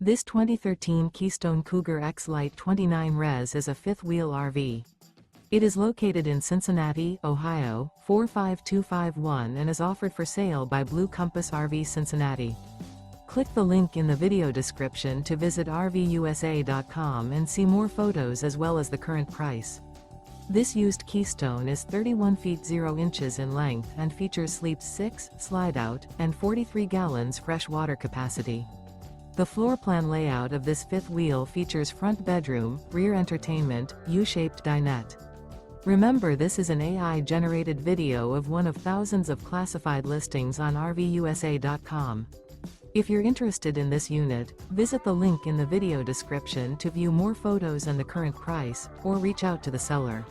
This 2013 Keystone Cougar X-Lite 29 Res is a fifth-wheel RV. It is located in Cincinnati, Ohio, 45251 and is offered for sale by Blue Compass RV Cincinnati. Click the link in the video description to visit RVUSA.com and see more photos as well as the current price. This used Keystone is 31 feet 0 inches in length and features sleeps 6, slide-out, and 43 gallons fresh water capacity. The floor plan layout of this fifth wheel features front bedroom, rear entertainment, U-shaped dinette. Remember, this is an AI-generated video of one of thousands of classified listings on RVUSA.com. If you're interested in this unit, visit the link in the video description to view more photos and the current price, or reach out to the seller.